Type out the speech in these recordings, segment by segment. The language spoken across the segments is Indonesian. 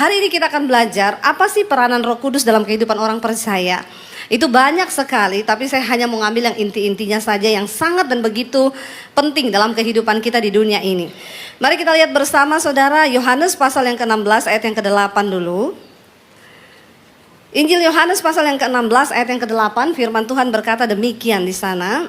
Hari ini kita akan belajar apa sih peranan Roh Kudus dalam kehidupan orang percaya. Itu banyak sekali, tapi saya hanya mau ngambil yang inti-intinya saja yang sangat dan begitu penting dalam kehidupan kita di dunia ini. Mari kita lihat bersama saudara, Yohanes pasal yang ke-16 ayat yang ke-8 dulu. Injil Yohanes pasal yang ke-16 ayat yang ke-8, firman Tuhan berkata demikian di sana.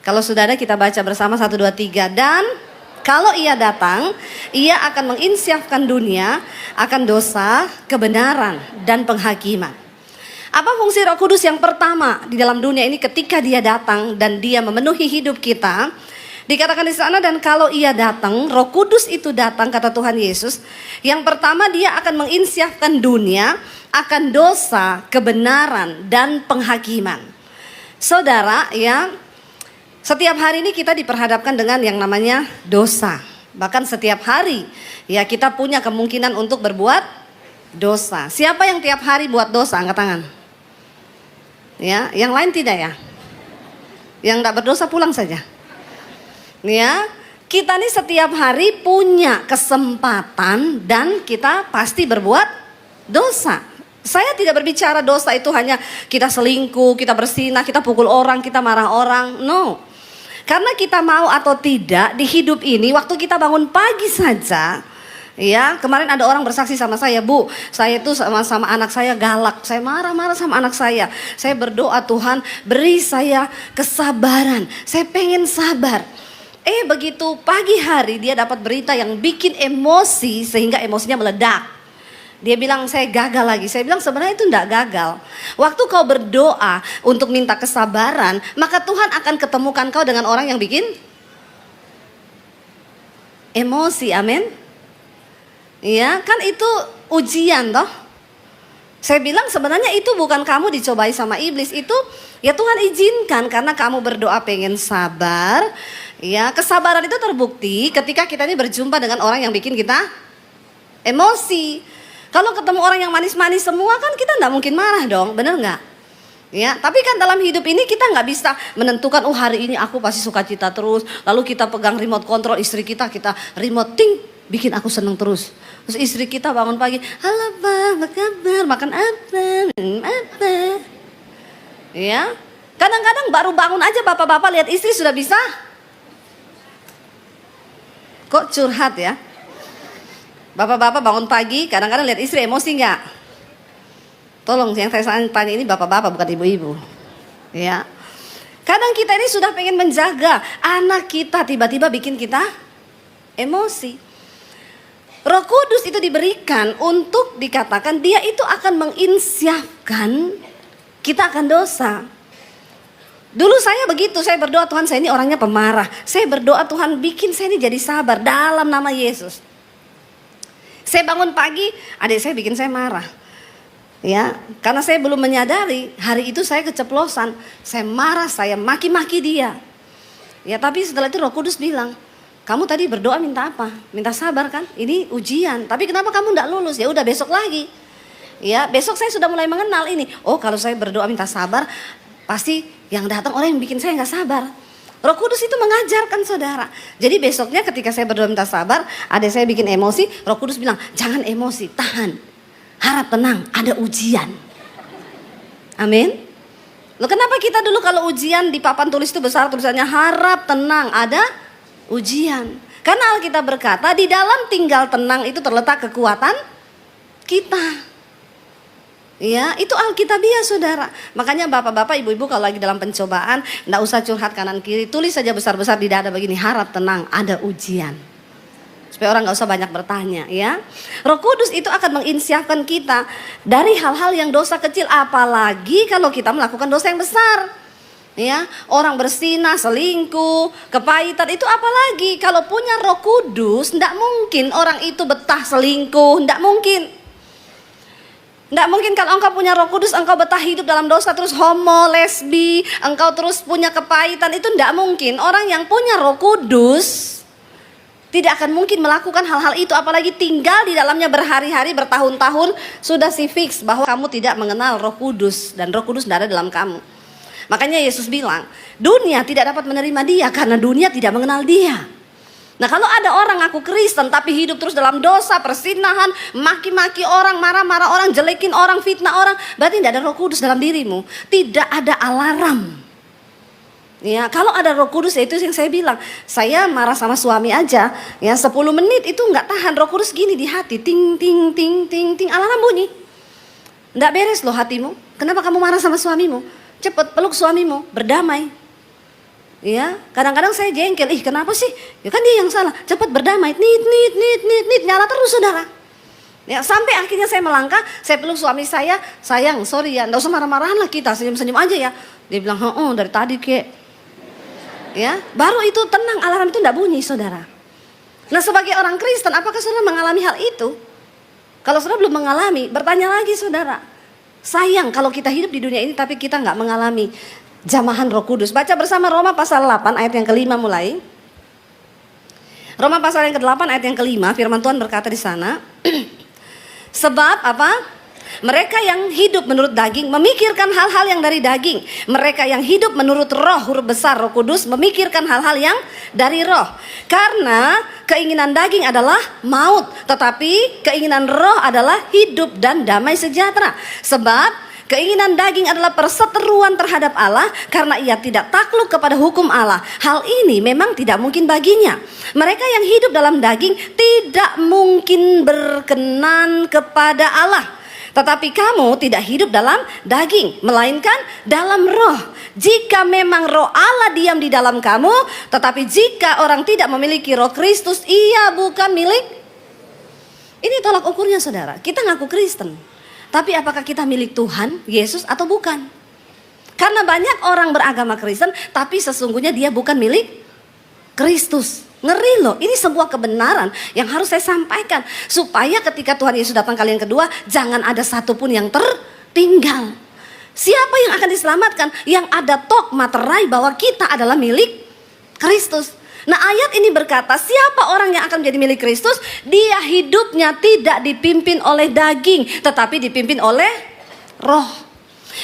Kalau saudara kita baca bersama 1, 2, 3. Dan kalau ia datang, ia akan menginsyafkan dunia akan dosa, kebenaran, dan penghakiman. Apa fungsi Roh Kudus yang pertama di dalam dunia ini ketika dia datang dan dia memenuhi hidup kita? Dikatakan di sana, dan kalau ia datang, Roh Kudus itu datang, kata Tuhan Yesus. Yang pertama, dia akan menginsyafkan dunia akan dosa, kebenaran, dan penghakiman. Saudara, ya, setiap hari ini kita diperhadapkan dengan yang namanya dosa. Bahkan setiap hari, ya, kita punya kemungkinan untuk berbuat dosa. Siapa yang tiap hari buat dosa? Angkat tangan. Ya, yang lain tidak ya? Yang tidak berdosa pulang saja. Ya, kita nih setiap hari punya kesempatan dan kita pasti berbuat dosa. Saya tidak berbicara dosa itu hanya kita selingkuh, kita bersinah, kita pukul orang, kita marah orang. No. Karena kita mau atau tidak di hidup ini, waktu kita bangun pagi saja, ya, kemarin ada orang bersaksi sama saya, Bu, saya itu sama anak saya galak, saya marah-marah sama anak saya. Saya berdoa, Tuhan beri saya kesabaran, saya pengen sabar. Begitu pagi hari dia dapat berita yang bikin emosi sehingga emosinya meledak. Dia bilang saya gagal lagi. Saya bilang sebenarnya itu enggak gagal. Waktu kau berdoa untuk minta kesabaran, maka Tuhan akan ketemukan kau dengan orang yang bikin emosi, amin. Ya, kan itu ujian toh. Saya bilang sebenarnya itu bukan kamu dicobai sama iblis, itu ya Tuhan izinkan karena kamu berdoa pengen sabar. Ya, kesabaran itu terbukti ketika kita ini berjumpa dengan orang yang bikin kita emosi. Kalau ketemu orang yang manis-manis semua kan kita enggak mungkin marah dong, bener nggak? Ya, tapi kan dalam hidup ini kita nggak bisa menentukan, oh hari ini aku pasti sukacita terus. Lalu kita pegang remote control istri kita remote ting, bikin aku seneng terus. Terus istri kita bangun pagi, halo Pak, apa kabar? Makan apa? Minum apa? Ya, kadang-kadang baru bangun aja bapak-bapak lihat istri sudah bisa. Kok curhat ya? Bapak-bapak bangun pagi, kadang-kadang lihat istri emosi nggak? Tolong yang saya tanya ini bapak-bapak bukan ibu-ibu. Ya. Kadang kita ini sudah pengen menjaga anak kita, tiba-tiba bikin kita emosi. Roh Kudus itu diberikan untuk dikatakan dia itu akan menginsyafkan kita akan dosa. Dulu saya begitu, saya berdoa Tuhan saya ini orangnya pemarah. Saya berdoa Tuhan bikin saya ini jadi sabar dalam nama Yesus. Saya bangun pagi, adik saya bikin saya marah. Ya, karena saya belum menyadari, hari itu saya keceplosan. Saya marah, saya maki-maki dia. Ya, tapi setelah itu Roh Kudus bilang, kamu tadi berdoa minta apa? Minta sabar kan? Ini ujian. Tapi kenapa kamu enggak lulus? Ya udah besok lagi. Ya, besok saya sudah mulai mengenal ini. Oh, kalau saya berdoa minta sabar, pasti yang datang orang yang bikin saya enggak sabar. Roh Kudus itu mengajarkan saudara. Jadi besoknya ketika saya berdoa minta sabar, ada saya bikin emosi, Roh Kudus bilang, jangan emosi, tahan. Harap tenang, ada ujian. Amin. Loh, kenapa kita dulu kalau ujian di papan tulis itu besar tulisannya harap tenang, ada ujian. Karena Alkitab berkata di dalam tinggal tenang itu terletak kekuatan kita. Ya, itu Alkitabiah saudara. Makanya bapak-bapak, ibu-ibu kalau lagi dalam pencobaan, enggak usah curhat kanan kiri, tulis saja besar-besar di dada begini, harap tenang, ada ujian. Supaya orang enggak usah banyak bertanya, ya. Roh Kudus itu akan menginsyafkan kita dari hal-hal yang dosa kecil, apalagi kalau kita melakukan dosa yang besar. Ya, orang bersinah, selingkuh, kepahitan itu apalagi kalau punya Roh Kudus, enggak mungkin orang itu betah selingkuh, enggak mungkin. Tidak mungkin kalau engkau punya Roh Kudus, engkau betah hidup dalam dosa terus homo, lesbi, engkau terus punya kepahitan, itu tidak mungkin. Orang yang punya Roh Kudus tidak akan mungkin melakukan hal-hal itu, apalagi tinggal di dalamnya berhari-hari, bertahun-tahun, sudah si fix bahwa kamu tidak mengenal Roh Kudus dan Roh Kudus tidak ada dalam kamu. Makanya Yesus bilang, dunia tidak dapat menerima dia karena dunia tidak mengenal dia. Nah kalau ada orang ngaku Kristen tapi hidup terus dalam dosa, persinahan, maki-maki orang, marah-marah orang, jelekin orang, fitnah orang, berarti tidak ada Roh Kudus dalam dirimu. Tidak ada alarm. Ya, kalau ada Roh Kudus, ya itu yang saya bilang. Saya marah sama suami aja, ya 10 menit itu nggak tahan. Roh Kudus gini di hati, ting ting ting ting ting, alarm bunyi. Nggak beres loh hatimu. Kenapa kamu marah sama suamimu? Cepet peluk suamimu, berdamai. Ya, kadang-kadang saya jengkel, kenapa sih? Ya kan dia yang salah. Cepat berdamai, nit, nyala terus saudara. Ya, sampai akhirnya saya melangkah, saya peluk suami saya, sayang, sorry ya, nggak usah marah-marahan lah kita, senyum-senyum aja ya. Dia bilang, dari tadi kek. Ya, baru itu tenang, alarm itu nggak bunyi saudara. Nah sebagai orang Kristen, apakah saudara mengalami hal itu? Kalau saudara belum mengalami, bertanya lagi saudara. Sayang kalau kita hidup di dunia ini tapi kita nggak mengalami jamahan Roh Kudus. Baca bersama Roma pasal 8 ayat yang kelima mulai. Roma pasal yang ke-8 ayat yang kelima, firman Tuhan berkata di sana, sebab apa? Mereka yang hidup menurut daging memikirkan hal-hal yang dari daging. Mereka yang hidup menurut Roh, huruf besar Roh Kudus, memikirkan hal-hal yang dari Roh. Karena keinginan daging adalah maut, tetapi keinginan Roh adalah hidup dan damai sejahtera. Sebab keinginan daging adalah perseteruan terhadap Allah karena ia tidak takluk kepada hukum Allah. Hal ini memang tidak mungkin baginya. Mereka yang hidup dalam daging tidak mungkin berkenan kepada Allah. Tetapi kamu tidak hidup dalam daging, melainkan dalam roh. Jika memang roh Allah diam di dalam kamu, tetapi jika orang tidak memiliki roh Kristus, ia bukan milik. Ini tolak ukurnya saudara. Kita ngaku Kristen, tapi apakah kita milik Tuhan, Yesus atau bukan? Karena banyak orang beragama Kristen, tapi sesungguhnya dia bukan milik Kristus. Ngeri loh, ini sebuah kebenaran yang harus saya sampaikan. Supaya ketika Tuhan Yesus datang kali yang kedua, jangan ada satupun yang tertinggal. Siapa yang akan diselamatkan? Yang ada tok materai bahwa kita adalah milik Kristus. Nah ayat ini berkata, siapa orang yang akan menjadi milik Kristus? Dia hidupnya tidak dipimpin oleh daging, tetapi dipimpin oleh roh.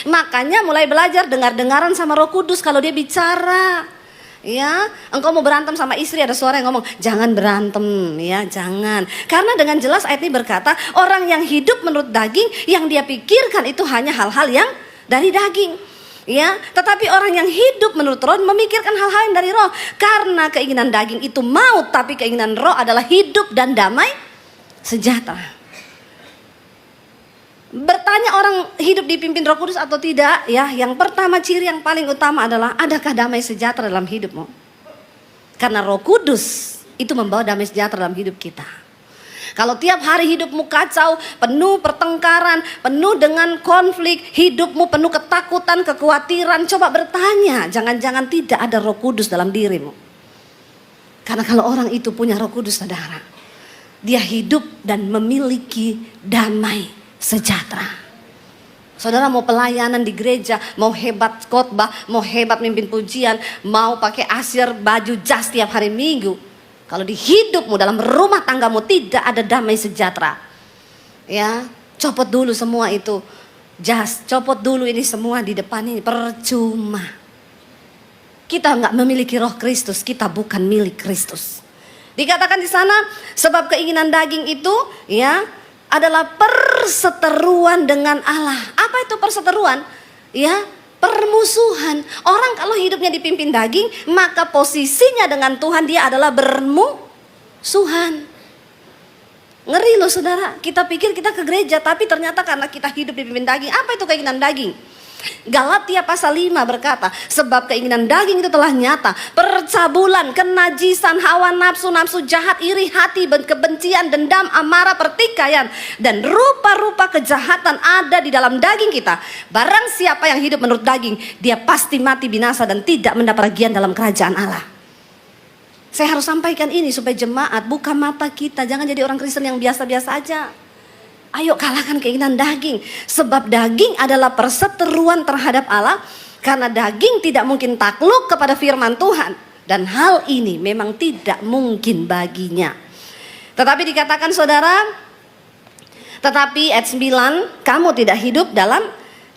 Makanya mulai belajar dengar-dengaran sama Roh Kudus kalau dia bicara. Ya, engkau mau berantem sama istri, ada suara yang ngomong, jangan berantem, ya jangan. Karena dengan jelas ayat ini berkata, orang yang hidup menurut daging, yang dia pikirkan itu hanya hal-hal yang dari daging. Ya, tetapi orang yang hidup menurut roh memikirkan hal-hal yang dari roh. Karena keinginan daging itu maut, tapi keinginan roh adalah hidup dan damai sejahtera. Bertanya orang hidup dipimpin Roh Kudus atau tidak, ya, yang pertama ciri yang paling utama adalah adakah damai sejahtera dalam hidupmu? Karena Roh Kudus itu membawa damai sejahtera dalam hidup kita. Kalau tiap hari hidupmu kacau, penuh pertengkaran, penuh dengan konflik, hidupmu penuh ketakutan, kekhawatiran, coba bertanya, jangan-jangan tidak ada Roh Kudus dalam dirimu. Karena kalau orang itu punya Roh Kudus saudara, dia hidup dan memiliki damai sejahtera. Saudara mau pelayanan di gereja, mau hebat khotbah, mau hebat mimpin pujian, mau pakai asyir baju jas tiap hari Minggu, kalau di hidupmu dalam rumah tanggamu tidak ada damai sejahtera, ya copot dulu semua itu jas, copot dulu ini semua di depan ini, percuma. Kita nggak memiliki roh Kristus, kita bukan milik Kristus. Dikatakan di sana, sebab keinginan daging itu, ya, adalah perseteruan dengan Allah. Apa itu perseteruan? Ya, permusuhan. Orang kalau hidupnya dipimpin daging, maka posisinya dengan Tuhan dia adalah bermusuhan. Ngeri loh saudara, kita pikir kita ke gereja, tapi ternyata karena kita hidup dipimpin daging. Apa itu keinginan daging? Galatia pasal 5 berkata, sebab keinginan daging itu telah nyata, percabulan, kenajisan, hawa nafsu, nafsu jahat, iri hati, kebencian, dendam, amarah, pertikaian, dan rupa-rupa kejahatan ada di dalam daging kita. Barang siapa yang hidup menurut daging, dia pasti mati binasa dan tidak mendapat bagian dalam kerajaan Allah. Saya harus sampaikan ini supaya jemaat buka mata kita, jangan jadi orang Kristen yang biasa-biasa aja. Ayo kalahkan keinginan daging. Sebab daging adalah perseteruan terhadap Allah. Karena daging tidak mungkin takluk kepada firman Tuhan. Dan hal ini memang tidak mungkin baginya. Tetapi dikatakan saudara, tetapi ayat 9, kamu tidak hidup dalam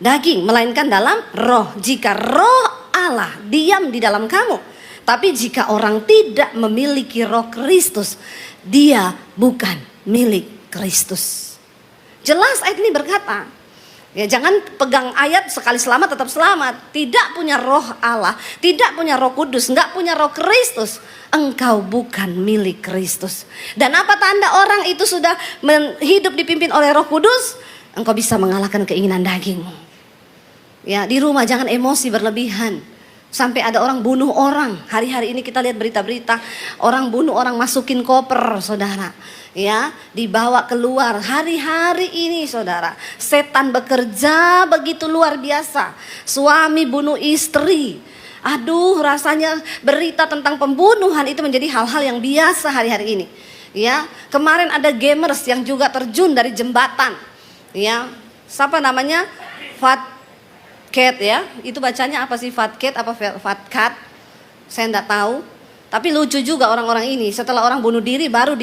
daging, melainkan dalam roh. Jika roh Allah diam di dalam kamu, Tapi jika orang tidak memiliki roh Kristus, dia bukan milik Kristus. Jelas ayat ini berkata, ya jangan pegang ayat sekali selamat tetap selamat. Tidak punya roh Allah, tidak punya roh kudus, nggak punya roh Kristus, engkau bukan milik Kristus. Dan apa tanda orang itu sudah hidup dipimpin oleh roh kudus? Engkau bisa mengalahkan keinginan dagingmu. Ya, di rumah jangan emosi berlebihan. Sampai ada orang bunuh orang. Hari-hari ini kita lihat berita-berita orang bunuh orang, masukin koper, saudara. Ya, dibawa keluar. Hari-hari ini, saudara, setan bekerja begitu luar biasa. Suami bunuh istri. Aduh, rasanya berita tentang pembunuhan itu menjadi hal-hal yang biasa hari-hari ini. Ya, kemarin ada gamers yang juga terjun dari jembatan. Ya, siapa namanya? Fatcat, ya, itu bacanya apa sih? Fatcat apa Fatcat? Saya enggak tahu. Tapi lucu juga orang-orang ini. Setelah orang bunuh diri baru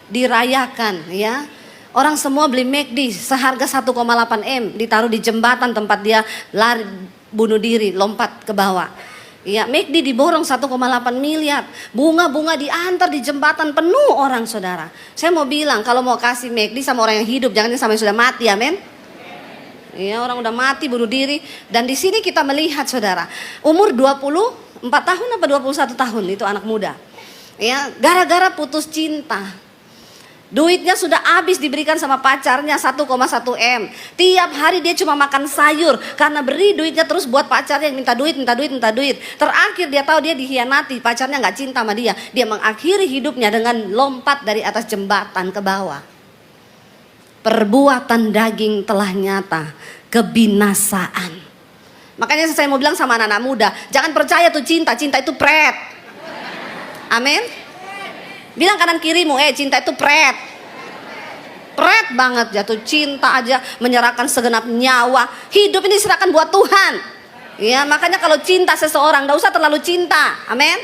dirayakan, ya. Orang semua beli McD seharga 1,8 M, ditaruh di jembatan tempat dia lari bunuh diri, lompat ke bawah. Ya, McD diborong 1,8 miliar. Bunga-bunga diantar di jembatan, penuh orang, saudara. Saya mau bilang, kalau mau kasih McD sama orang yang hidup, jangan sama yang sudah mati, amin. Ya, orang udah mati bunuh diri. Dan di sini kita melihat, saudara, umur 24 tahun apa 21 tahun itu anak muda. Ya, gara-gara putus cinta. Duitnya sudah habis diberikan sama pacarnya 1,1 M. Tiap hari dia cuma makan sayur karena beri duitnya terus buat pacarnya yang minta duit. Terakhir dia tahu dia dikhianati, pacarnya nggak cinta sama dia. Dia mengakhiri hidupnya dengan lompat dari atas jembatan ke bawah. Perbuatan daging telah nyata, kebinasaan. Makanya saya mau bilang sama anak-anak muda, jangan percaya tuh cinta itu pret. Amin. Bilang kanan kirimu, cinta itu pret. Pret banget, jatuh cinta aja, menyerahkan segenap nyawa. Hidup ini serahkan buat Tuhan. Ya, makanya kalau cinta seseorang, gak usah terlalu cinta. Amin.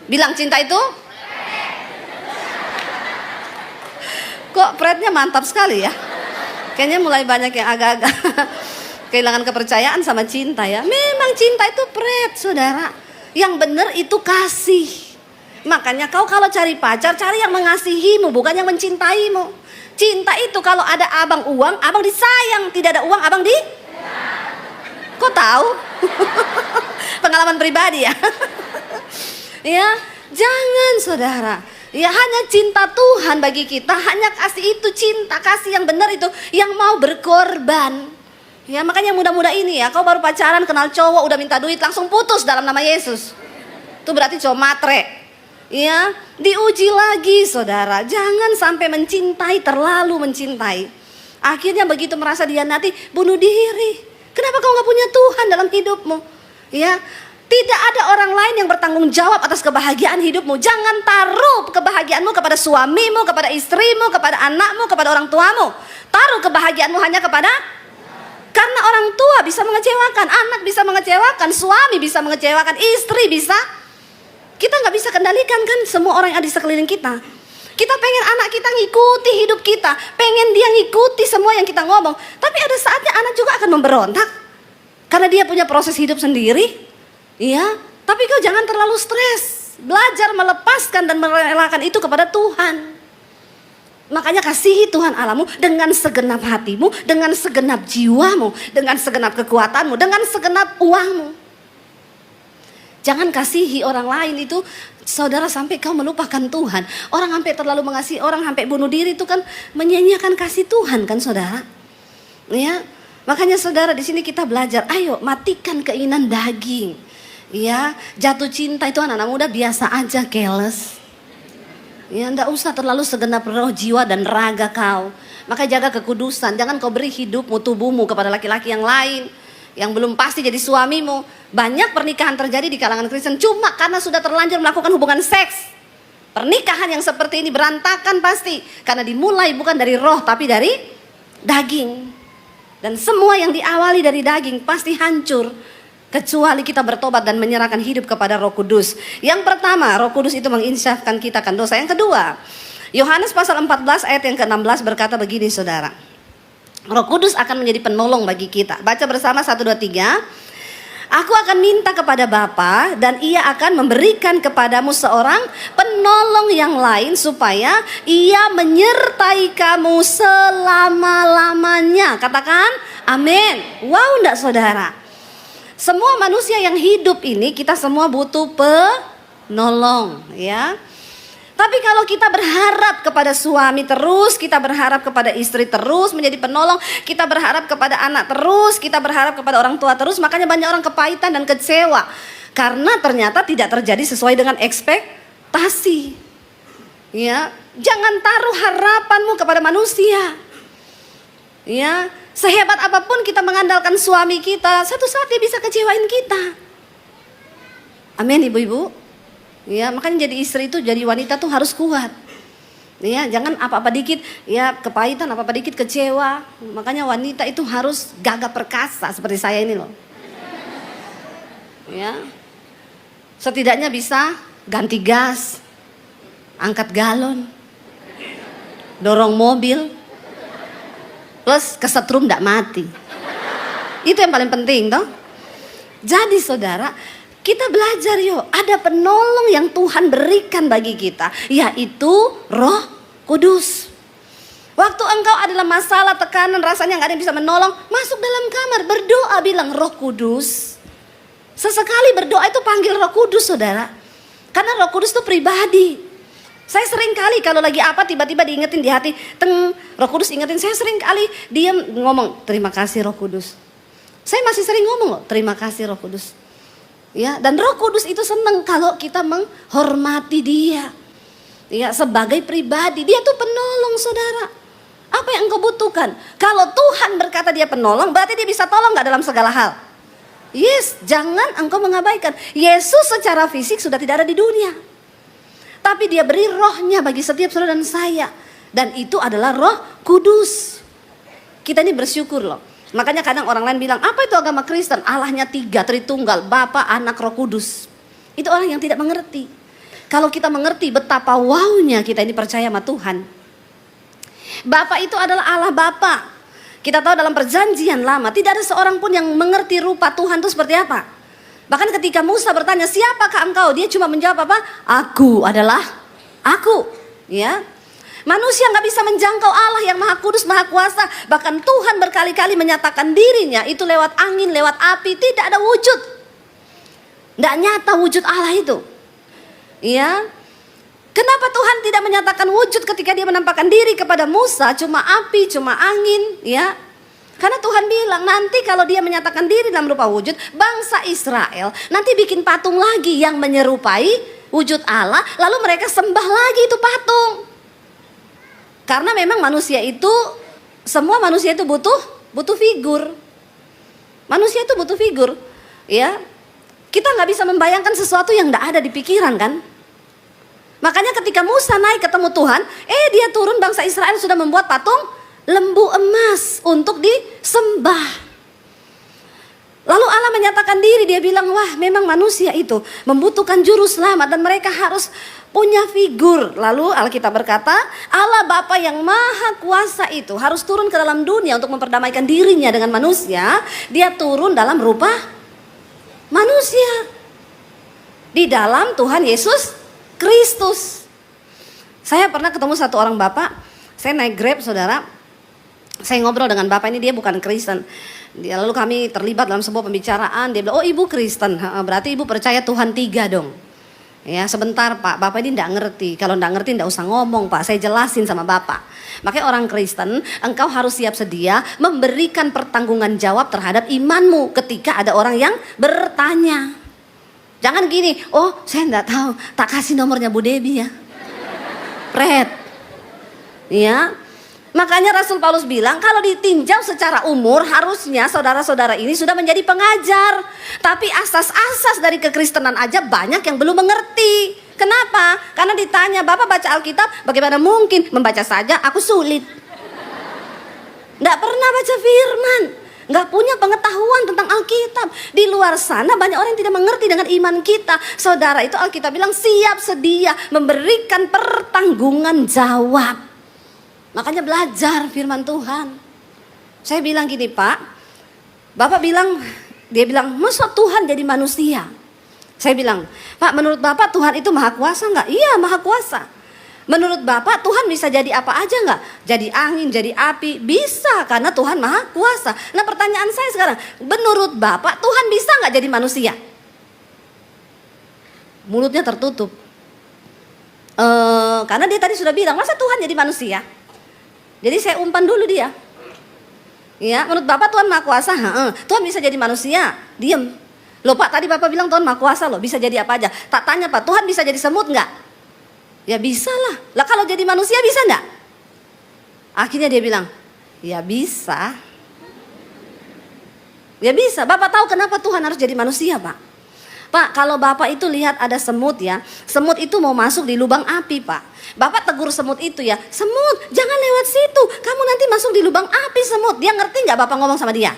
Bilang cinta itu kok pretnya mantap sekali ya. Kayaknya mulai banyak yang agak-agak kehilangan kepercayaan sama cinta ya. Memang cinta itu pret, saudara. Yang benar itu kasih. Makanya kau kalau cari pacar, cari yang mengasihimu, bukan yang mencintaimu. Cinta itu kalau ada abang uang, abang disayang. Tidak ada uang, abang di? Kok tahu? Pengalaman pribadi ya. Ya, jangan, saudara. Ya, hanya cinta Tuhan bagi kita, hanya kasih itu, cinta kasih yang benar itu, yang mau berkorban. Ya, makanya muda-muda ini ya, kau baru pacaran kenal cowok udah minta duit langsung putus dalam nama Yesus. Itu berarti cowok matre. Ya, diuji lagi, saudara. Jangan sampai mencintai, terlalu mencintai. Akhirnya begitu merasa dihianati, bunuh diri. Kenapa kau nggak punya Tuhan dalam hidupmu? Ya. Tidak ada orang lain yang bertanggung jawab atas kebahagiaan hidupmu. Jangan taruh kebahagiaanmu kepada suamimu, kepada istrimu, kepada anakmu, kepada orang tuamu. Taruh kebahagiaanmu hanya kepada, karena orang tua bisa mengecewakan, anak bisa mengecewakan, suami bisa mengecewakan, istri bisa. Kita nggak bisa kendalikan kan semua orang yang ada di sekeliling kita. Kita pengen anak kita ngikuti hidup kita, pengen dia ngikuti semua yang kita ngomong. Tapi ada saatnya anak juga akan memberontak karena dia punya proses hidup sendiri. Iya, tapi kau jangan terlalu stres. Belajar melepaskan dan merelakan itu kepada Tuhan. Makanya kasihi Tuhan Allahmu dengan segenap hatimu, dengan segenap jiwamu, dengan segenap kekuatanmu, dengan segenap uangmu. Jangan kasihi orang lain itu, saudara, sampai kau melupakan Tuhan. Orang sampai terlalu mengasihi orang, sampai bunuh diri itu kan menyanyiakan kasih Tuhan kan, saudara. Ya, makanya saudara di sini kita belajar, ayo matikan keinginan daging. Ya, jatuh cinta itu anak-anak muda biasa aja, careless. Ya, enggak usah terlalu segenap roh, jiwa dan raga kau. Maka jaga kekudusan. Jangan kau beri hidupmu, tubuhmu kepada laki-laki yang lain yang belum pasti jadi suamimu. Banyak pernikahan terjadi di kalangan Kristen cuma karena sudah terlanjur melakukan hubungan seks. Pernikahan yang seperti ini berantakan pasti karena dimulai bukan dari roh tapi dari daging. Dan semua yang diawali dari daging pasti hancur. Kecuali kita bertobat dan menyerahkan hidup kepada Roh Kudus. Yang pertama, Roh Kudus itu menginsafkan kita akan dosa. Yang kedua, Yohanes pasal 14 ayat yang ke-16 berkata begini, saudara. Roh Kudus akan menjadi penolong bagi kita. Baca bersama 1, 2, 3. Aku akan minta kepada Bapa dan ia akan memberikan kepadamu seorang penolong yang lain supaya ia menyertai kamu selama-lamanya. Katakan amin. Wow, enggak saudara? Semua manusia yang hidup ini kita semua butuh penolong, ya. Tapi kalau kita berharap kepada suami terus, kita berharap kepada istri terus menjadi penolong, kita berharap kepada anak terus, kita berharap kepada orang tua terus, makanya banyak orang kepahitan dan kecewa karena ternyata tidak terjadi sesuai dengan ekspektasi. Ya, jangan taruh harapanmu kepada manusia. Ya, sehebat apapun kita mengandalkan suami kita, satu saat dia bisa kecewain kita. Amin, ibu-ibu. Ya, makanya jadi istri itu, jadi wanita tuh harus kuat. Ya, jangan apa-apa dikit ya kepahitan, apa-apa dikit kecewa. Makanya wanita itu harus gagah perkasa seperti saya ini loh. Ya. Setidaknya bisa ganti gas, angkat galon, dorong mobil, plus kesetrum ndak mati. Itu yang paling penting toh. Jadi saudara, kita belajar yuk, ada penolong yang Tuhan berikan bagi kita, yaitu Roh Kudus. Waktu engkau adalah masalah, tekanan, rasanya gak ada yang bisa menolong, masuk dalam kamar, berdoa, bilang Roh Kudus. Sesekali berdoa itu panggil Roh Kudus saudara. Karena Roh Kudus itu pribadi. Saya sering kali kalau lagi apa tiba-tiba diingetin di hati, Roh Kudus ingetin, saya sering kali diam ngomong, terima kasih Roh Kudus. Saya masih sering ngomong loh, terima kasih Roh Kudus. Ya, dan Roh Kudus itu senang kalau kita menghormati dia. Ya, sebagai pribadi, dia tuh penolong saudara. Apa yang engkau butuhkan? Kalau Tuhan berkata dia penolong, berarti dia bisa tolong gak dalam segala hal? Yes, jangan engkau mengabaikan. Yesus secara fisik sudah tidak ada di dunia. Tapi dia beri rohnya bagi setiap saudara dan saya. Dan itu adalah Roh Kudus. Kita ini bersyukur loh. Makanya kadang orang lain bilang, apa itu agama Kristen? Allahnya 3, Tritunggal, Bapa, Anak, Roh Kudus. Itu orang yang tidak mengerti. Kalau kita mengerti betapa wownya kita ini percaya sama Tuhan. Bapa itu adalah Allah Bapa. Kita tahu dalam perjanjian lama, tidak ada seorang pun yang mengerti rupa Tuhan itu seperti apa. Bahkan ketika Musa bertanya, siapakah engkau? Dia cuma menjawab apa? Aku adalah aku. Ya. Manusia gak bisa menjangkau Allah yang Maha Kudus, Maha Kuasa. Bahkan Tuhan berkali-kali menyatakan dirinya itu lewat angin, lewat api, tidak ada wujud. Tidak nyata wujud Allah itu. Ya. Kenapa Tuhan tidak menyatakan wujud ketika dia menampakkan diri kepada Musa? Cuma api, cuma angin. Ya. Karena Tuhan bilang nanti kalau dia menyatakan diri dalam rupa wujud, bangsa Israel nanti bikin patung lagi yang menyerupai wujud Allah. Lalu mereka sembah lagi itu patung. Karena memang manusia itu, semua manusia itu butuh figur. Manusia itu butuh figur, ya. Kita nggak bisa membayangkan sesuatu yang nggak ada di pikiran kan. Makanya ketika Musa naik ketemu Tuhan, dia turun, bangsa Israel sudah membuat patung lembu emas untuk disembah. Lalu Allah menyatakan diri, dia bilang, wah memang manusia itu membutuhkan juru selamat dan mereka harus punya figur. Lalu Alkitab berkata, Allah Bapa yang Maha Kuasa itu harus turun ke dalam dunia untuk memperdamaikan dirinya dengan manusia. Dia turun dalam rupa manusia. Di dalam Tuhan Yesus Kristus. Saya pernah ketemu satu orang bapak, saya naik Grab saudara. Saya ngobrol dengan bapak ini, dia bukan Kristen. Lalu kami terlibat dalam sebuah pembicaraan. Dia bilang, oh ibu Kristen, berarti ibu percaya Tuhan 3 dong. Ya sebentar pak, bapak ini tidak ngerti. Kalau tidak ngerti tidak usah ngomong pak, saya jelasin sama bapak. Makanya orang Kristen, engkau harus siap sedia memberikan pertanggungan jawab terhadap imanmu ketika ada orang yang bertanya. Jangan gini, oh saya tidak tahu, tak kasih nomornya Bu Debbie ya. Pret. Ya. Makanya Rasul Paulus bilang kalau ditinjau secara umur harusnya saudara-saudara ini sudah menjadi pengajar. Tapi asas-asas dari kekristenan aja banyak yang belum mengerti. Kenapa? Karena ditanya, Bapak baca Alkitab, bagaimana mungkin? Membaca saja aku sulit. Nggak pernah baca firman, nggak punya pengetahuan tentang Alkitab. Di luar sana banyak orang yang tidak mengerti dengan iman kita. Saudara, itu Alkitab bilang siap sedia memberikan pertanggungan jawab. Makanya belajar firman Tuhan. Saya bilang gini Pak, Bapak bilang Dia bilang, masa Tuhan jadi manusia? Saya bilang, Pak, menurut Bapak Tuhan itu maha kuasa nggak? Iya, maha kuasa. Menurut Bapak Tuhan bisa jadi apa aja nggak? Jadi angin, jadi api? Bisa, karena Tuhan maha kuasa. Nah pertanyaan saya sekarang, menurut Bapak Tuhan bisa nggak jadi manusia? Mulutnya tertutup. Karena dia tadi sudah bilang, masa Tuhan jadi manusia? Jadi saya umpan dulu dia. Ya, menurut Bapak Tuhan maha kuasa? Tuhan bisa jadi manusia? Diem. Loh Pak, tadi Bapak bilang Tuhan maha kuasa loh, bisa jadi apa aja. Tak tanya Pak, Tuhan bisa jadi semut nggak? Ya bisa lah. Lah kalau jadi manusia bisa enggak? Akhirnya dia bilang, ya bisa. Ya bisa. Bapak tahu kenapa Tuhan harus jadi manusia, Pak? Pak, kalau Bapak itu lihat ada semut ya. Semut itu mau masuk di lubang api, Pak. Bapak tegur semut itu ya. Semut, jangan lewat situ. Kamu nanti masuk di lubang api, semut. Dia ngerti nggak Bapak ngomong sama dia?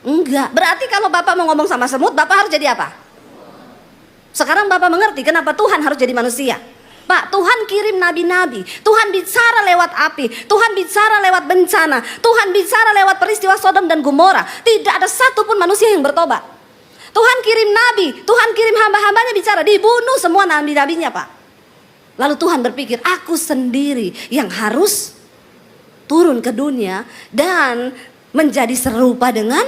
Enggak. Berarti kalau Bapak mau ngomong sama semut, Bapak harus jadi apa? Sekarang Bapak mengerti kenapa Tuhan harus jadi manusia. Pak, Tuhan kirim nabi-nabi. Tuhan bicara lewat api. Tuhan bicara lewat bencana. Tuhan bicara lewat peristiwa Sodom dan Gomora. Tidak ada satupun manusia yang bertobat. Tuhan kirim nabi. Tuhan kirim hamba-hambanya bicara. Dibunuh semua nabi-nabinya, Pak. Lalu Tuhan berpikir, aku sendiri yang harus turun ke dunia dan menjadi serupa dengan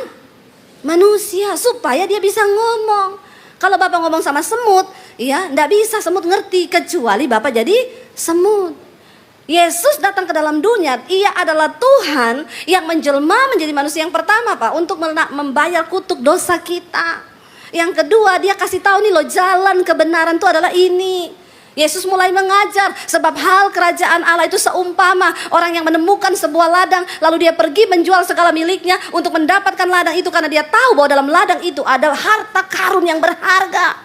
manusia supaya dia bisa ngomong. Kalau Bapak ngomong sama semut, ya, ndak bisa semut ngerti kecuali Bapak jadi semut. Yesus datang ke dalam dunia, ia adalah Tuhan yang menjelma menjadi manusia yang pertama, Pak, untuk membayar kutuk dosa kita. Yang kedua, dia kasih tahu nih loh, jalan kebenaran itu adalah ini. Yesus mulai mengajar sebab hal kerajaan Allah itu seumpama orang yang menemukan sebuah ladang lalu dia pergi menjual segala miliknya untuk mendapatkan ladang itu karena dia tahu bahwa dalam ladang itu ada harta karun yang berharga.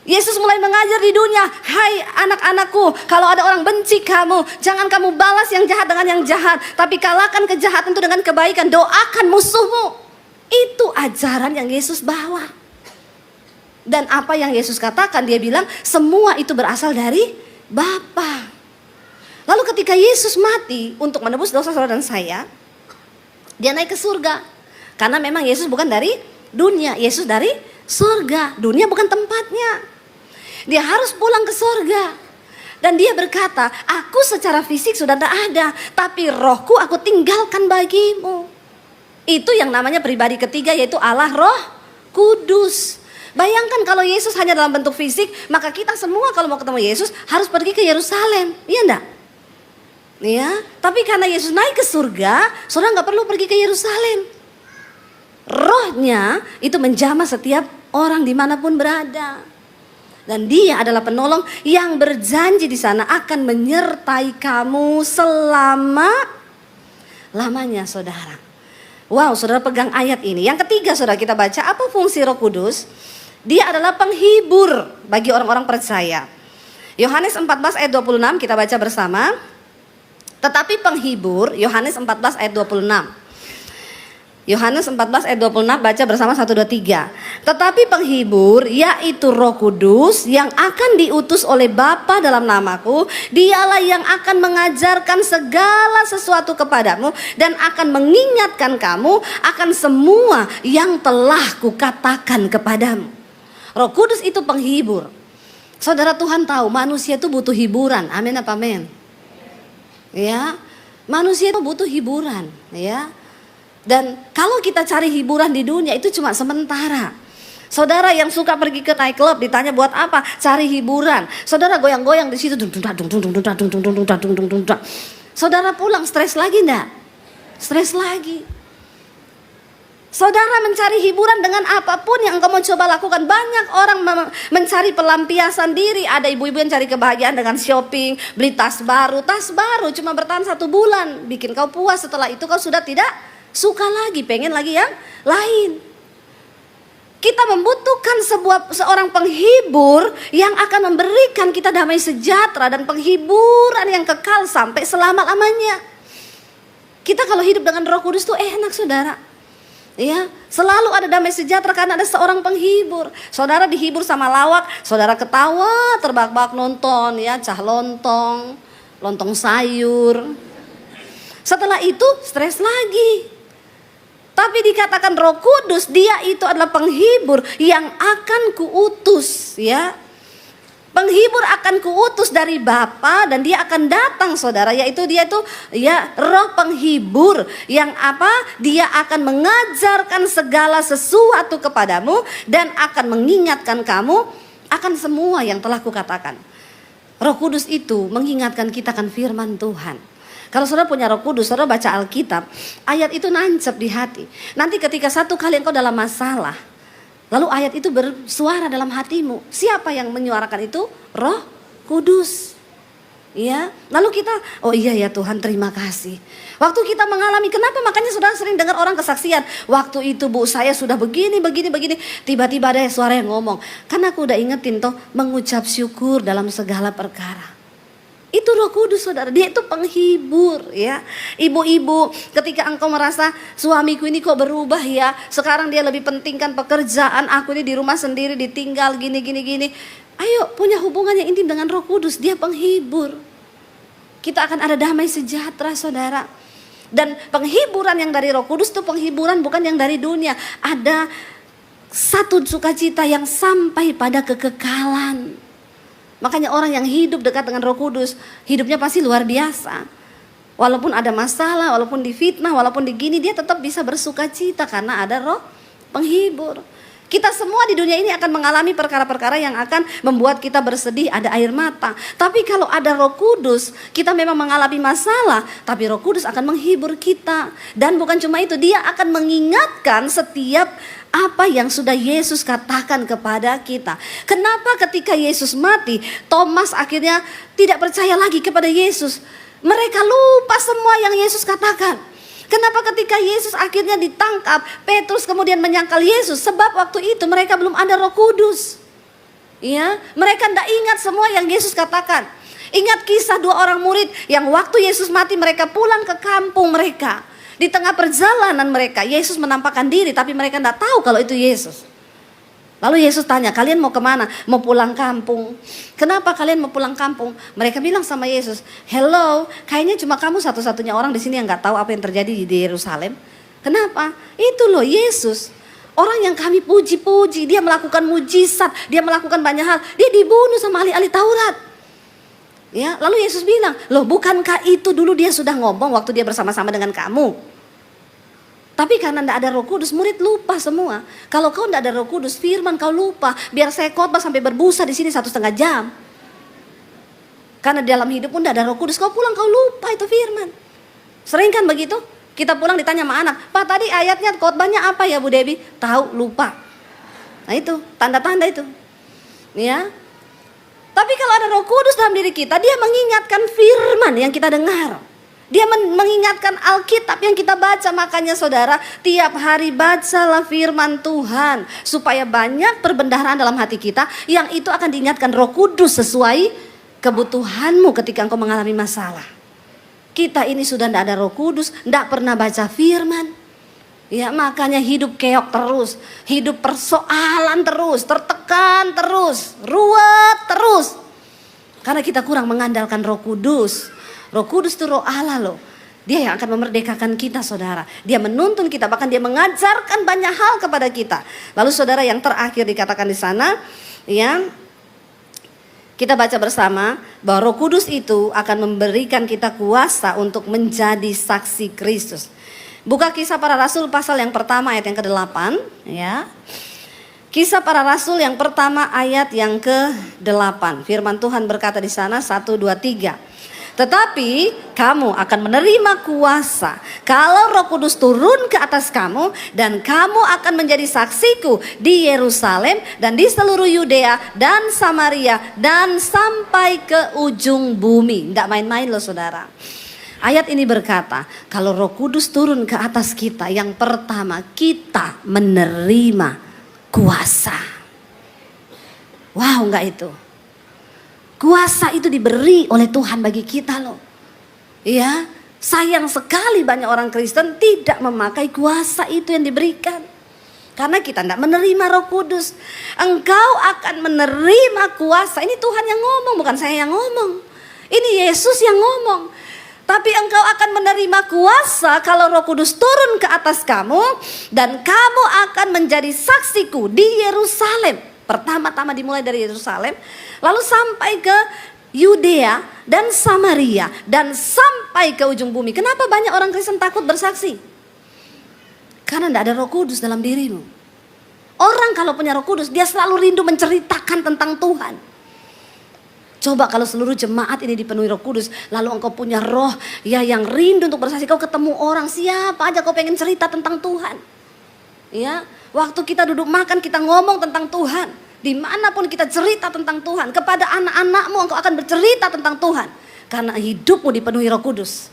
Yesus mulai mengajar di dunia, hai anak-anakku, kalau ada orang benci kamu, jangan kamu balas yang jahat dengan yang jahat, tapi kalahkan kejahatan itu dengan kebaikan, doakan musuhmu. Itu ajaran yang Yesus bawa. Dan apa yang Yesus katakan, dia bilang semua itu berasal dari Bapa. Lalu ketika Yesus mati untuk menebus dosa saudara dan saya, dia naik ke surga. Karena memang Yesus bukan dari dunia, Yesus dari surga. Dunia bukan tempatnya. Dia harus pulang ke surga. Dan dia berkata, aku secara fisik sudah tidak ada, tapi rohku aku tinggalkan bagimu. Itu yang namanya pribadi ketiga, yaitu Allah Roh Kudus. Bayangkan kalau Yesus hanya dalam bentuk fisik, maka kita semua kalau mau ketemu Yesus harus pergi ke Yerusalem, iya enggak? Ya, tapi karena Yesus naik ke surga, saudara nggak perlu pergi ke Yerusalem. Rohnya itu menjamah setiap orang dimanapun berada. Dan dia adalah penolong yang berjanji di sana akan menyertai kamu selama-lamanya, saudara. Wow, saudara pegang ayat ini. Yang ketiga, saudara, kita baca apa fungsi Roh Kudus? Dia adalah penghibur bagi orang-orang percaya. Yohanes 14 ayat 26 kita baca bersama. Tetapi penghibur, Yohanes 14 ayat 26. Yohanes 14 ayat 26 baca bersama 1, 2, 3. Tetapi penghibur yaitu Roh Kudus yang akan diutus oleh Bapa dalam namaku, dialah yang akan mengajarkan segala sesuatu kepadamu dan akan mengingatkan kamu akan semua yang telah kukatakan kepadamu. Roh Kudus itu penghibur. Saudara, Tuhan tahu manusia itu butuh hiburan. Amin apa amin? Ya, manusia itu butuh hiburan, ya. Dan kalau kita cari hiburan di dunia itu cuma sementara. Saudara yang suka pergi ke night club ditanya buat apa? Cari hiburan. Saudara goyang-goyang di situ. Saudara pulang stres lagi enggak? Stres lagi. Saudara mencari hiburan dengan apapun yang engkau mau coba lakukan. Banyak orang mencari pelampiasan diri. Ada ibu-ibu yang cari kebahagiaan dengan shopping, beli tas baru. Tas baru cuma bertahan 1 bulan, bikin kau puas. Setelah itu kau sudah tidak suka lagi, pengen lagi yang lain. Kita membutuhkan seorang penghibur yang akan memberikan kita damai sejahtera dan penghiburan yang kekal sampai selama-lamanya. Kita kalau hidup dengan Roh Kudus tuh enak, saudara. Ya, selalu ada damai sejahtera karena ada seorang penghibur. Saudara dihibur sama lawak, saudara ketawa terbahak-bahak nonton, ya, cah lontong, lontong sayur. Setelah itu stres lagi. Tapi dikatakan Roh Kudus, dia itu adalah penghibur yang akan kuutus, ya. Penghibur akan kuutus dari Bapa, dan dia akan datang, saudara, yaitu dia itu ya Roh penghibur yang apa? Dia akan mengajarkan segala sesuatu kepadamu dan akan mengingatkan kamu akan semua yang telah kukatakan. Roh Kudus itu mengingatkan kita akan firman Tuhan. Kalau saudara punya Roh Kudus, saudara baca Alkitab, ayat itu nancep di hati. Nanti ketika satu kali engkau dalam masalah, lalu ayat itu bersuara dalam hatimu. Siapa yang menyuarakan itu? Roh Kudus. Ya, lalu kita, oh iya ya Tuhan, terima kasih. Waktu kita mengalami, kenapa makanya saudara sering dengar orang kesaksian, waktu itu Bu saya sudah begini, tiba-tiba ada suara yang ngomong, karena aku udah ingetin toh mengucap syukur dalam segala perkara. Itu Roh Kudus, saudara. Dia itu penghibur, ya. Ibu-ibu, ketika engkau merasa suamiku ini kok berubah ya, sekarang dia lebih pentingkan pekerjaan, aku ini di rumah sendiri ditinggal gini. Ayo punya hubungan yang intim dengan Roh Kudus. Dia penghibur. Kita akan ada damai sejahtera, saudara. Dan penghiburan yang dari Roh Kudus itu penghiburan bukan yang dari dunia. Ada satu sukacita yang sampai pada kekekalan. Makanya orang yang hidup dekat dengan Roh Kudus, hidupnya pasti luar biasa. Walaupun ada masalah, walaupun difitnah, walaupun digini, dia tetap bisa bersuka cita karena ada Roh penghibur. Kita semua di dunia ini akan mengalami perkara-perkara yang akan membuat kita bersedih, ada air mata. Tapi kalau ada Roh Kudus, kita memang mengalami masalah, tapi Roh Kudus akan menghibur kita. Dan bukan cuma itu, dia akan mengingatkan setiap apa yang sudah Yesus katakan kepada kita. Kenapa ketika Yesus mati, Thomas akhirnya tidak percaya lagi kepada Yesus? Mereka lupa semua yang Yesus katakan. Kenapa ketika Yesus akhirnya ditangkap, Petrus kemudian menyangkal Yesus? Sebab waktu itu mereka belum ada Roh Kudus. Ya, mereka tidak ingat semua yang Yesus katakan. Ingat kisah dua orang murid yang waktu Yesus mati mereka pulang ke kampung mereka. Di tengah perjalanan mereka, Yesus menampakkan diri, tapi mereka tidak tahu kalau itu Yesus. Lalu Yesus tanya, kalian mau kemana? Mau pulang kampung. Kenapa kalian mau pulang kampung? Mereka bilang sama Yesus, hello, kayaknya cuma kamu satu-satunya orang di sini yang nggak tahu apa yang terjadi di Yerusalem. Kenapa? Itu loh Yesus. Orang yang kami puji-puji, dia melakukan mujizat, dia melakukan banyak hal. Dia dibunuh sama ahli-ahli Taurat. Ya, lalu Yesus bilang, loh bukankah itu dulu dia sudah ngomong waktu dia bersama-sama dengan kamu? Tapi karena tidak ada Roh Kudus, murid lupa semua. Kalau kau tidak ada Roh Kudus, firman kau lupa. Biar saya khotbah sampai berbusa di sini 1,5 jam. Karena dalam hidup pun tidak ada Roh Kudus, kau pulang kau lupa itu firman. Sering kan begitu? Kita pulang ditanya sama anak, Pak tadi ayatnya khotbahnya apa ya Bu Debi? Tahu, lupa. Nah itu, tanda-tanda itu. Ya. Tapi kalau ada Roh Kudus dalam diri kita, dia mengingatkan firman yang kita dengar. Dia mengingatkan Alkitab yang kita baca. Makanya saudara, tiap hari bacalah firman Tuhan, supaya banyak perbendaharaan dalam hati kita, yang itu akan diingatkan Roh Kudus sesuai kebutuhanmu ketika engkau mengalami masalah. Kita ini sudah tidak ada Roh Kudus, tidak pernah baca firman. Ya, makanya hidup keok terus, hidup persoalan terus, tertekan terus, ruwet terus. Karena kita kurang mengandalkan Roh Kudus. Roh Kudus itu Roh Allah loh. Dia yang akan memerdekakan kita, saudara. Dia menuntun kita, bahkan dia mengajarkan banyak hal kepada kita. Lalu saudara, yang terakhir dikatakan di sana, ya, kita baca bersama bahwa Roh Kudus itu akan memberikan kita kuasa untuk menjadi saksi Kristus. Buka Kisah Para Rasul pasal yang pertama ayat yang ke-8, ya. Kisah Para Rasul yang pertama ayat yang ke-8. Firman Tuhan berkata di sana 1, 2, 3. Tetapi kamu akan menerima kuasa kalau Roh Kudus turun ke atas kamu, dan kamu akan menjadi saksiku di Yerusalem dan di seluruh Yudea dan Samaria dan sampai ke ujung bumi. Tidak main-main loh saudara. Ayat ini berkata, kalau Roh Kudus turun ke atas kita, yang pertama kita menerima kuasa. Wow, enggak itu? Kuasa itu diberi oleh Tuhan bagi kita loh. Ya, sayang sekali banyak orang Kristen tidak memakai kuasa itu yang diberikan. Karena kita tidak menerima Roh Kudus. Engkau akan menerima kuasa. Ini Tuhan yang ngomong, bukan saya yang ngomong. Ini Yesus yang ngomong. Tapi engkau akan menerima kuasa kalau Roh Kudus turun ke atas kamu, dan kamu akan menjadi saksiku di Yerusalem. Pertama-tama dimulai dari Yerusalem, lalu sampai ke Yudea dan Samaria, dan sampai ke ujung bumi. Kenapa banyak orang Kristen takut bersaksi? Karena tidak ada Roh Kudus dalam dirimu. Orang kalau punya Roh Kudus, dia selalu rindu menceritakan tentang Tuhan. Coba kalau seluruh jemaat ini dipenuhi Roh Kudus, lalu engkau punya roh ya yang rindu untuk bersaksi, kau ketemu orang siapa aja kau pengen cerita tentang Tuhan. Ya, waktu kita duduk makan kita ngomong tentang Tuhan. Dimanapun kita cerita tentang Tuhan. Kepada anak-anakmu engkau akan bercerita tentang Tuhan, karena hidupmu dipenuhi Roh Kudus.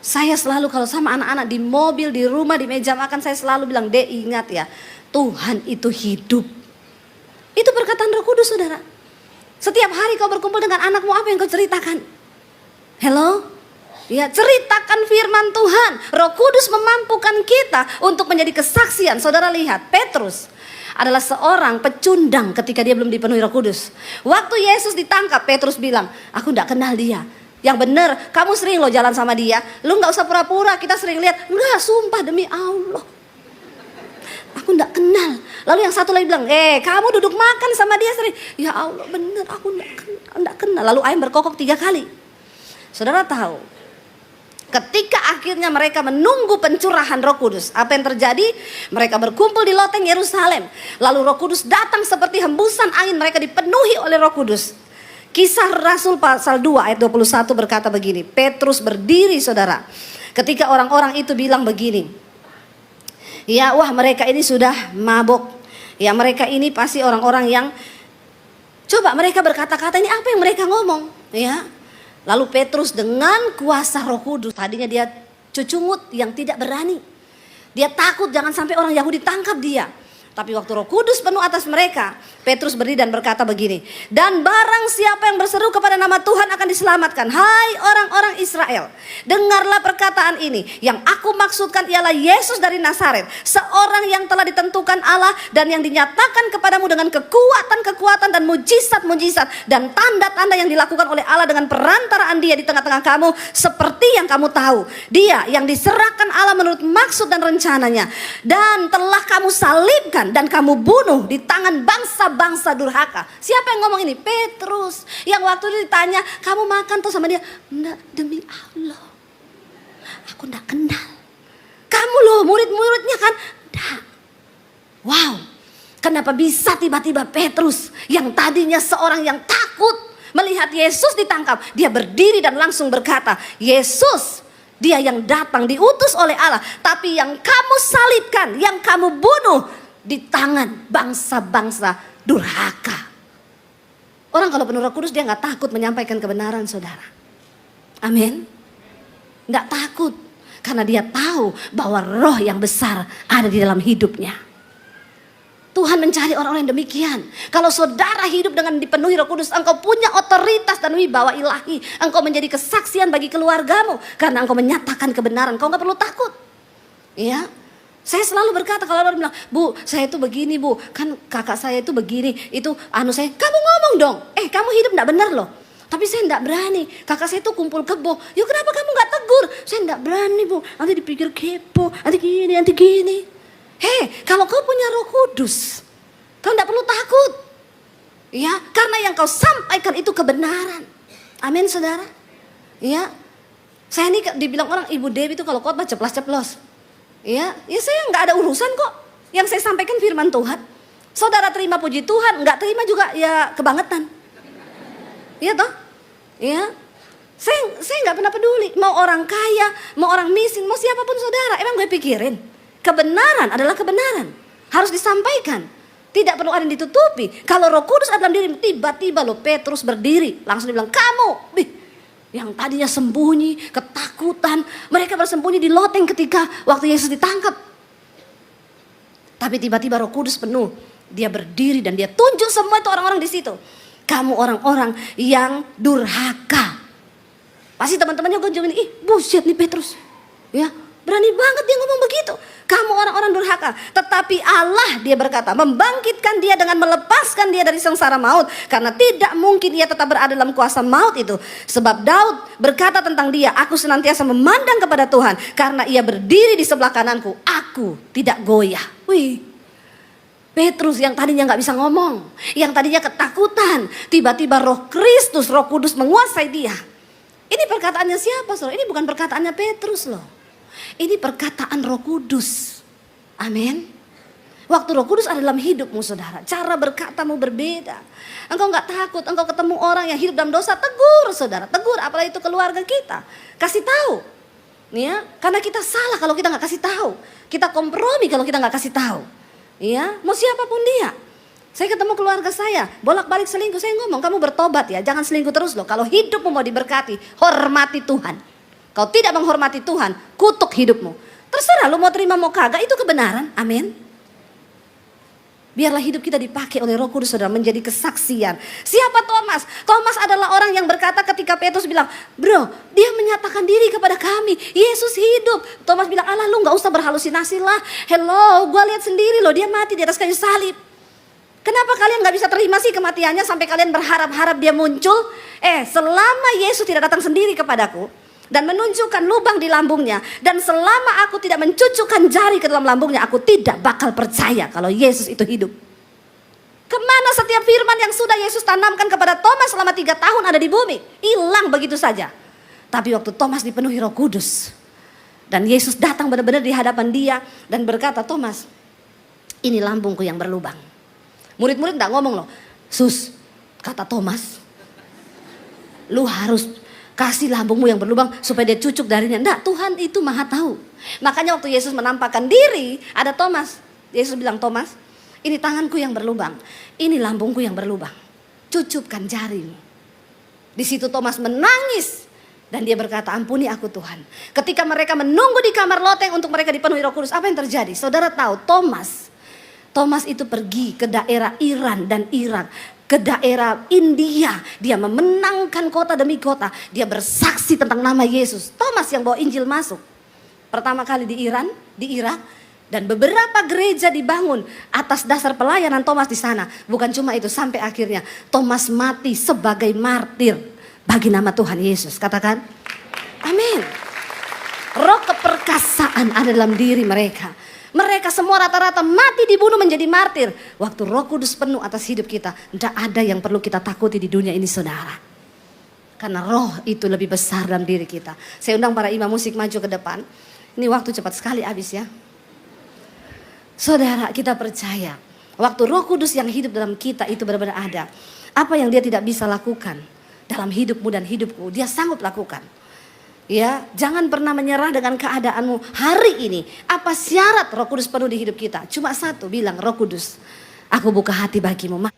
Saya selalu kalau sama anak-anak di mobil, di rumah, di meja makan, saya selalu bilang, Dek, ingat ya, Tuhan itu hidup. Itu perkataan Roh Kudus, saudara. Setiap hari kau berkumpul dengan anakmu, apa yang kau ceritakan? Hello? Ya, ceritakan firman Tuhan. Roh Kudus memampukan kita untuk menjadi kesaksian. Saudara lihat, Petrus adalah seorang pecundang ketika dia belum dipenuhi Roh Kudus. Waktu Yesus ditangkap, Petrus bilang, aku tidak kenal dia. Yang benar, kamu sering loh jalan sama dia. Lu gak usah pura-pura, kita sering lihat. Enggak, sumpah demi Allah, aku tidak kenal. Lalu yang satu lagi bilang, kamu duduk makan sama dia sering. Ya Allah, benar, aku tidak kenal. Lalu ayam berkokok 3 kali. Saudara tahu, ketika akhirnya mereka menunggu pencurahan Roh Kudus, apa yang terjadi? Mereka berkumpul di loteng Yerusalem. Lalu Roh Kudus datang seperti hembusan angin, mereka dipenuhi oleh Roh Kudus. Kisah Rasul pasal 2 ayat 21 berkata begini, Petrus berdiri, saudara, ketika orang-orang itu bilang begini, ya, wah mereka ini sudah mabuk. Ya, mereka ini pasti orang-orang yang, coba mereka berkata-kata, ini apa yang mereka ngomong? Ya. Lalu Petrus dengan kuasa Roh Kudus, tadinya dia cucungut yang tidak berani. Dia takut jangan sampai orang Yahudi tangkap dia. Tapi waktu Roh Kudus penuh atas mereka, Petrus berdiri dan berkata begini, dan barang siapa yang berseru kepada nama Tuhan akan diselamatkan. Hai orang-orang Israel, dengarlah perkataan ini. Yang aku maksudkan ialah Yesus dari Nazaret, seorang yang telah ditentukan Allah dan yang dinyatakan kepadamu dengan kekuatan-kekuatan dan mujizat-mujizat dan tanda-tanda yang dilakukan oleh Allah dengan perantaraan dia di tengah-tengah kamu, seperti yang kamu tahu. Dia yang diserahkan Allah menurut maksud dan rencananya, dan telah kamu salibkan dan kamu bunuh di tangan bangsa-bangsa durhaka. Siapa yang ngomong ini? Petrus. Yang waktu itu ditanya, kamu makan tuh sama dia? Enggak, demi Allah, aku enggak kenal. Kamu loh murid-muridnya kan? Enggak. Wow, kenapa bisa tiba-tiba Petrus yang tadinya seorang yang takut melihat Yesus ditangkap, dia berdiri dan langsung berkata, Yesus, dia yang datang diutus oleh Allah, tapi yang kamu salibkan, yang kamu bunuh di tangan bangsa-bangsa durhaka. Orang kalau penuh Roh Kudus dia gak takut menyampaikan kebenaran, saudara. Amin. Gak takut, karena dia tahu bahwa roh yang besar ada di dalam hidupnya. Tuhan mencari orang-orang yang demikian. Kalau saudara hidup dengan dipenuhi Roh Kudus, engkau punya otoritas dan wibawa ilahi. Engkau menjadi kesaksian bagi keluargamu, karena engkau menyatakan kebenaran. Engkau gak perlu takut. Ya. Saya selalu berkata kalau orang bilang, Bu, saya itu begini, Bu, kan kakak saya itu begini, itu saya, kamu ngomong dong, kamu hidup enggak benar loh. Tapi saya enggak berani, kakak saya itu kumpul kebo. Ya kenapa kamu enggak tegur? Saya enggak berani, Bu, nanti dipikir kepo, nanti gini. Kalau kau punya Roh Kudus, kau enggak perlu takut. Ya, karena yang kau sampaikan itu kebenaran. Amin, saudara. Ya, saya ini dibilang orang, Ibu Dewi itu kalau khotbah ceplas-ceplos. Ya saya nggak ada urusan kok. Yang saya sampaikan firman Tuhan. Saudara terima puji Tuhan, nggak terima juga ya kebangetan. Iya toh? Ya, saya nggak pernah peduli. Mau orang kaya, mau orang miskin, mau siapapun saudara. Emang gue pikirin kebenaran adalah kebenaran, harus disampaikan. Tidak perlu ada yang ditutupi. Kalau Roh Kudus ada dalam diri, tiba-tiba loh Petrus berdiri, langsung dibilang kamu. Yang tadinya sembunyi, ketakutan, mereka bersembunyi di loteng ketika waktu Yesus ditangkap. Tapi tiba-tiba Roh Kudus penuh, dia berdiri dan dia tunjuk semua itu orang-orang di situ. Kamu orang-orang yang durhaka. Pasti teman-temannya gue jawabin, bullshit nih Petrus. Ya, Berani banget dia ngomong begitu. Kamu orang-orang durhaka. Tetapi Allah, dia berkata, membangkitkan dia dengan melepaskan dia dari sengsara maut. Karena tidak mungkin ia tetap berada dalam kuasa maut itu. Sebab Daud berkata tentang dia, aku senantiasa memandang kepada Tuhan. Karena ia berdiri di sebelah kananku, aku tidak goyah. Wih, Petrus yang tadinya gak bisa ngomong, yang tadinya ketakutan, tiba-tiba Roh Kristus, Roh Kudus menguasai dia. Ini perkataannya siapa, saudara? Ini bukan perkataannya Petrus loh. Ini perkataan Roh Kudus. Amin. Waktu Roh Kudus ada dalam hidupmu, saudara, cara berkatamu berbeda. Engkau gak takut, engkau ketemu orang yang hidup dalam dosa, tegur, saudara, tegur. Apalagi itu keluarga kita, kasih tahu. Nih ya, karena kita salah kalau kita gak kasih tahu. Kita kompromi kalau kita gak kasih tahu. Ya, mau siapapun dia. Saya ketemu keluarga saya, bolak-balik selingkuh, saya ngomong, kamu bertobat ya, jangan selingkuh terus loh. Kalau hidupmu mau diberkati, hormati Tuhan. Kalau tidak menghormati Tuhan, kutuk hidupmu. Terserah lu mau terima mau kagak, itu kebenaran. Amin. Biarlah hidup kita dipakai oleh Roh Kudus, saudara, menjadi kesaksian. Siapa Thomas? Thomas adalah orang yang berkata ketika Petrus bilang, bro, dia menyatakan diri kepada kami, Yesus hidup. Thomas bilang, alah lu gak usah berhalusinasi lah. Hello, gue lihat sendiri loh, dia mati di atas kayu salib. Kenapa kalian gak bisa terima sih kematiannya sampai kalian berharap-harap dia muncul? Selama Yesus tidak datang sendiri kepadaku dan menunjukkan lubang di lambungnya, dan selama aku tidak mencucukkan jari ke dalam lambungnya, aku tidak bakal percaya kalau Yesus itu hidup. Kemana setiap firman yang sudah Yesus tanamkan kepada Thomas selama 3 tahun ada di bumi? Hilang begitu saja. Tapi waktu Thomas dipenuhi Roh Kudus dan Yesus datang benar-benar di hadapan dia dan berkata, Thomas, ini lambungku yang berlubang. Murid-murid gak ngomong loh, Sus, kata Thomas, lu harus kasih lambungmu yang berlubang supaya dia cucuk darinya. Enggak, Tuhan itu maha tahu. Makanya waktu Yesus menampakkan diri, ada Thomas. Yesus bilang, Thomas, ini tanganku yang berlubang, ini lambungku yang berlubang, cucukkan jarimu. Di situ Thomas menangis dan dia berkata, ampuni aku Tuhan. Ketika mereka menunggu di kamar loteng untuk mereka dipenuhi Roh Kudus, apa yang terjadi? Saudara tahu, Thomas itu pergi ke daerah Iran dan Irak, ke daerah India. Dia memenangkan kota demi kota. Dia bersaksi tentang nama Yesus. Thomas yang bawa Injil masuk. Pertama kali di Iran, di Irak. Dan beberapa gereja dibangun atas dasar pelayanan Thomas di sana. Bukan cuma itu, sampai akhirnya Thomas mati sebagai martir bagi nama Tuhan Yesus. Katakan, amin. Roh keperkasaan ada dalam diri mereka. Mereka semua rata-rata mati dibunuh menjadi martir. Waktu Roh Kudus penuh atas hidup kita, tidak ada yang perlu kita takuti di dunia ini, saudara. Karena Roh itu lebih besar dalam diri kita. Saya undang para imam musik maju ke depan. Ini waktu cepat sekali habis ya. Saudara, kita percaya waktu Roh Kudus yang hidup dalam kita itu benar-benar ada. Apa yang dia tidak bisa lakukan dalam hidupmu dan hidupku, dia sanggup lakukan. Ya, jangan pernah menyerah dengan keadaanmu hari ini. Apa syarat Roh Kudus penuh di hidup kita? Cuma satu, bilang, Roh Kudus, aku buka hati bagimu.